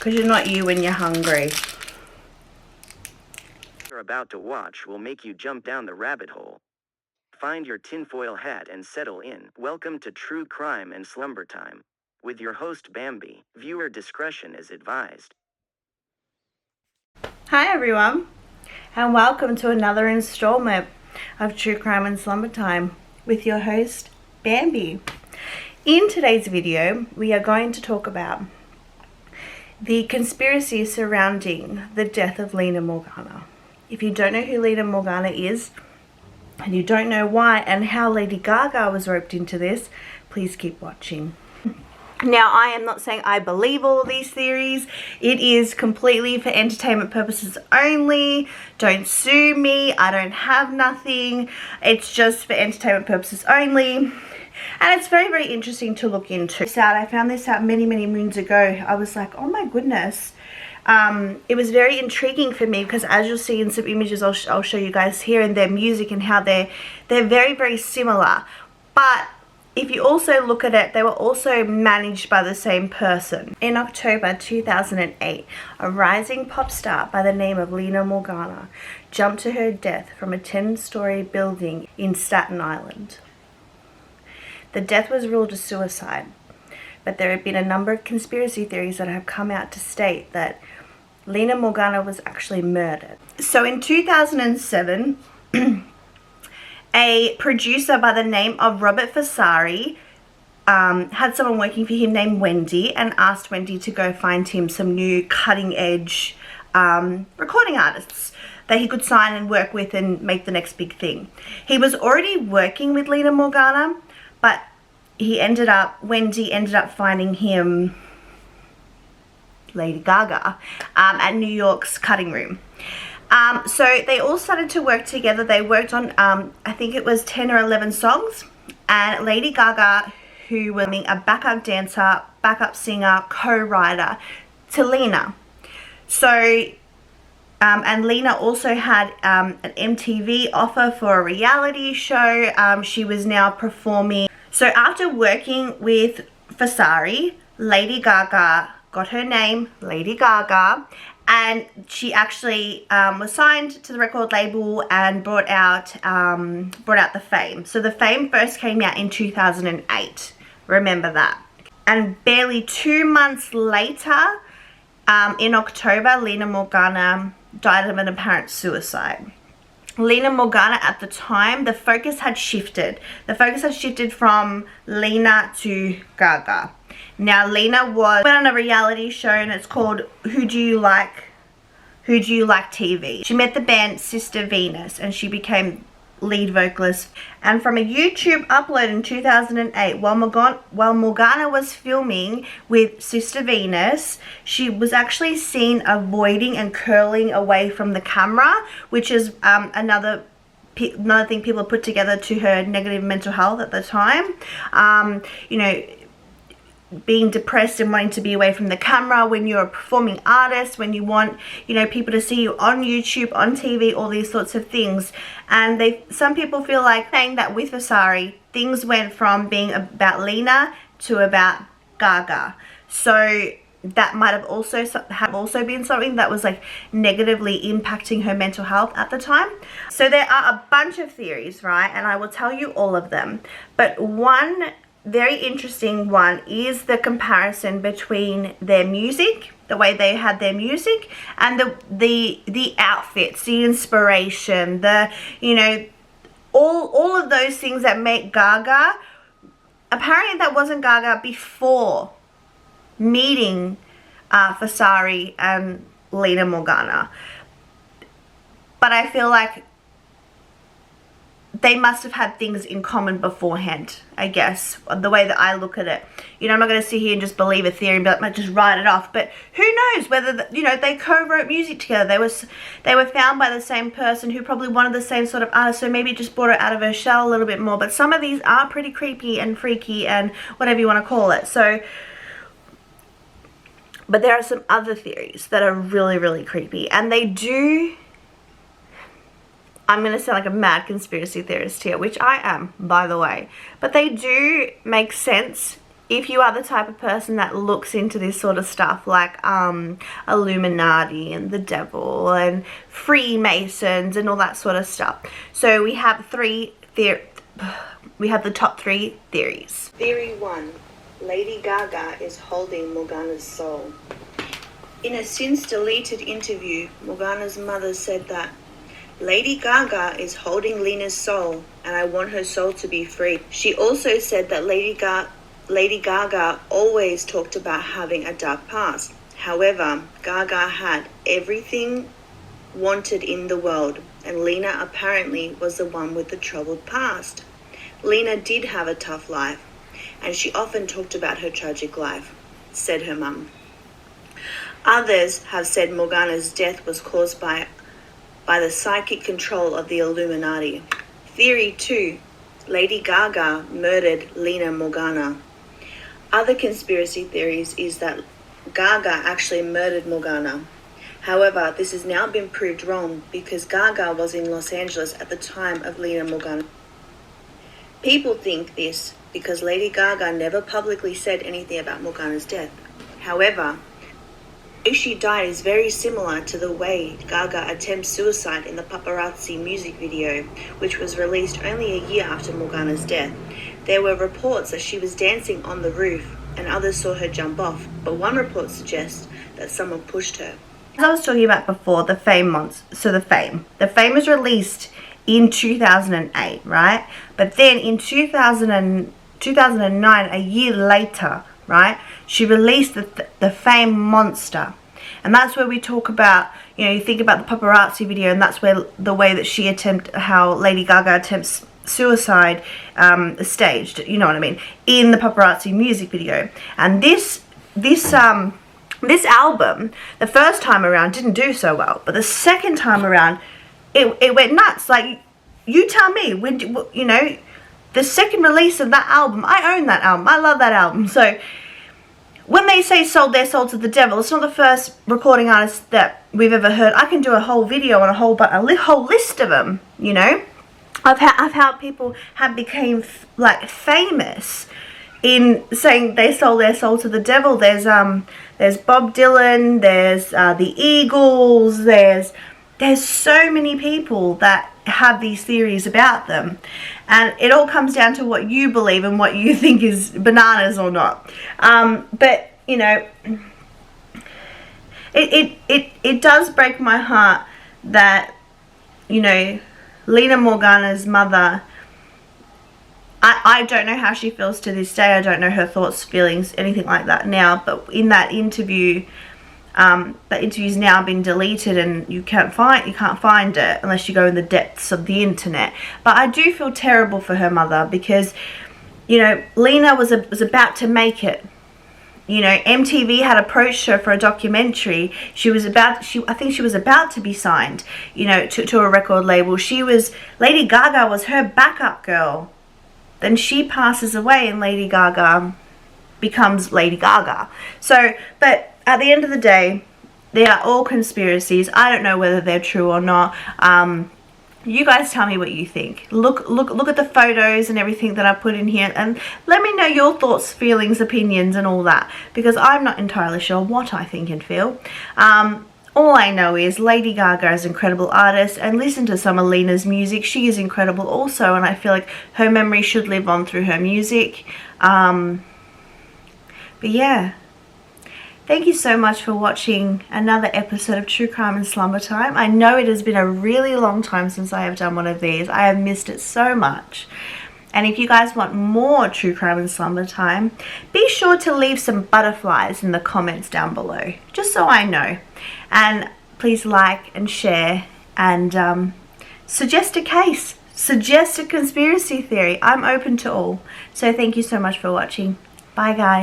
Because you're not you when you're hungry. You're about to watch will make you jump down the rabbit hole. Find your tinfoil hat and settle in. Welcome to True Crime and Slumber Time. With your host Bambi. Viewer discretion is advised. Hi everyone, and welcome to another installment of True Crime and Slumber Time with your host Bambi. In today's video, we are going to talk about the conspiracy surrounding the death of Lina Morgana. If you don't know who Lina Morgana is, and you don't know why and how Lady Gaga was roped into this, please keep watching. Now, I am not saying I believe all of these theories. It is completely for entertainment purposes only. Don't sue me. I don't have nothing. It's just for entertainment purposes only. And it's very, very interesting to look into. I found this out many, many moons ago. I was like, oh my goodness. It was very intriguing for me because, as you'll see in some images I'll show you guys here, and their music and how they're very, very similar. But if you also look at it, they were also managed by the same person. In October 2008, a rising pop star by the name of Lina Morgana jumped to her death from a 10-story building in Staten Island. The death was ruled a suicide, but there have been a number of conspiracy theories that have come out to state that Lina Morgana was actually murdered. So in 2007, a producer by the name of Robert Fasari had someone working for him named Wendy and asked Wendy to go find him some new cutting-edge recording artists that he could sign and work with and make the next big thing. He was already working with Lina Morgana, but Wendy ended up finding him Lady Gaga at New York's Cutting Room. So they all started to work together. They worked on, I think it was 10 or 11 songs. And Lady Gaga, who was a backup dancer, backup singer, co-writer to Lina. So, and Lina also had an MTV offer for a reality show. She was now performing. So after working with Fasari, Lady Gaga got her name, Lady Gaga, and she actually was signed to the record label and brought out the Fame. So the Fame first came out in 2008. Remember that. And barely 2 months later, in October, Lina Morgana died of an apparent suicide. Lina Morgana, at the time, the focus had shifted. The focus had shifted from Lina to Gaga. Now, Lina went on a reality show, and it's called Who Do You Like TV. She met the band Sister Venus, and she became lead vocalist. And from a YouTube upload in 2008, while Morgana was filming with Sister Venus, she was actually seen avoiding and curling away from the camera, which is another thing people put together to her negative mental health at the time. You know, being depressed and wanting to be away from the camera when you're a performing artist, when you want, you know, people to see you on YouTube, on TV, all these sorts of things. And some people feel like saying that with Fasari, things went from being about Lina to about Gaga. So that might have also been something that was like negatively impacting her mental health at the time. So there are a bunch of theories, right? And I will tell you all of them. But one very interesting one is the comparison between their music, the way they had their music, and the outfits, the inspiration, you know, all of those things that make Gaga. Apparently that wasn't Gaga before meeting Fasari and Lina Morgana, but I feel like they must have had things in common beforehand, I guess, the way that I look at it. You know, I'm not going to sit here and just believe a theory, but just write it off. But who knows whether, you know, they co-wrote music together. They were found by the same person who probably wanted the same sort of artist, so maybe it just brought her out of her shell a little bit more. But some of these are pretty creepy and freaky and whatever you want to call it. So, but there are some other theories that are really, really creepy. And they do... I'm going to sound like a mad conspiracy theorist here, which I am, by the way. But they do make sense if you are the type of person that looks into this sort of stuff, like Illuminati and the devil and Freemasons and all that sort of stuff. So we have the top 3 theories. Theory 1. Lady Gaga is holding Morgana's soul. In a since-deleted interview, Morgana's mother said that Lady Gaga is holding Lena's soul, and I want her soul to be free. She also said that Lady Gaga always talked about having a dark past. However, Gaga had everything wanted in the world, and Lena apparently was the one with the troubled past. Lena did have a tough life, and she often talked about her tragic life, said her mum. Others have said Morgana's death was caused by the psychic control of the Illuminati. Theory 2. Lady Gaga murdered Lena Morgana. Other conspiracy theories is that Gaga actually murdered Morgana. However, this has now been proved wrong because Gaga was in Los Angeles at the time of Lena Morgana. People think this because Lady Gaga never publicly said anything about Morgana's death. However, the way she died is very similar to the way Gaga attempts suicide in the Paparazzi music video, which was released only a year after Morgana's death. There were reports that she was dancing on the roof and others saw her jump off, but one report suggests that someone pushed her. As I was talking about before, the Fame was released in 2008, right? But then in 2009, a year later, right, she released the Fame Monster. And that's where we talk about, you think about the paparazzi video, and that's where the way that how Lady Gaga attempts suicide staged, you know what I mean, in the paparazzi music video. And this album, the first time around, didn't do so well, but the second time around, it went nuts. Like, you tell me, the second release of that album, I own that album, I love that album. So when they say sold their soul to the devil, it's not the first recording artist that we've ever heard. I can do a whole video on a whole list of them, of how people have became famous in saying they sold their soul to the devil. There's Bob Dylan, there's the Eagles, there's so many people that have these theories about them, and it all comes down to what you believe and what you think is bananas or not. But it does break my heart that Lena Morgana's mother, I don't know how she feels to this day. I don't know her thoughts, feelings, anything like that now. But in that interview, that interview's now been deleted, and you can't find it unless you go in the depths of the internet. But I do feel terrible for her mother because, Lena was about to make it. MTV had approached her for a documentary. I think she was about to be signed, to a record label. Lady Gaga was her backup girl. Then she passes away and Lady Gaga becomes Lady Gaga. So, but at the end of the day, they are all conspiracies. I don't know whether they're true or not. You guys tell me what you think. Look at the photos and everything that I put in here, and let me know your thoughts, feelings, opinions, and all that, because I'm not entirely sure what I think and feel. All I know is Lady Gaga is an incredible artist, and listen to some of Lena's music. She is incredible also, and I feel like her memory should live on through her music. But yeah. Thank you so much for watching another episode of True Crime and Slumber Time. I know it has been a really long time since I have done one of these. I have missed it so much. And if you guys want more True Crime and Slumber Time, be sure to leave some butterflies in the comments down below, just so I know. And please like and share and suggest a case, suggest a conspiracy theory. I'm open to all. So thank you so much for watching. Bye guys.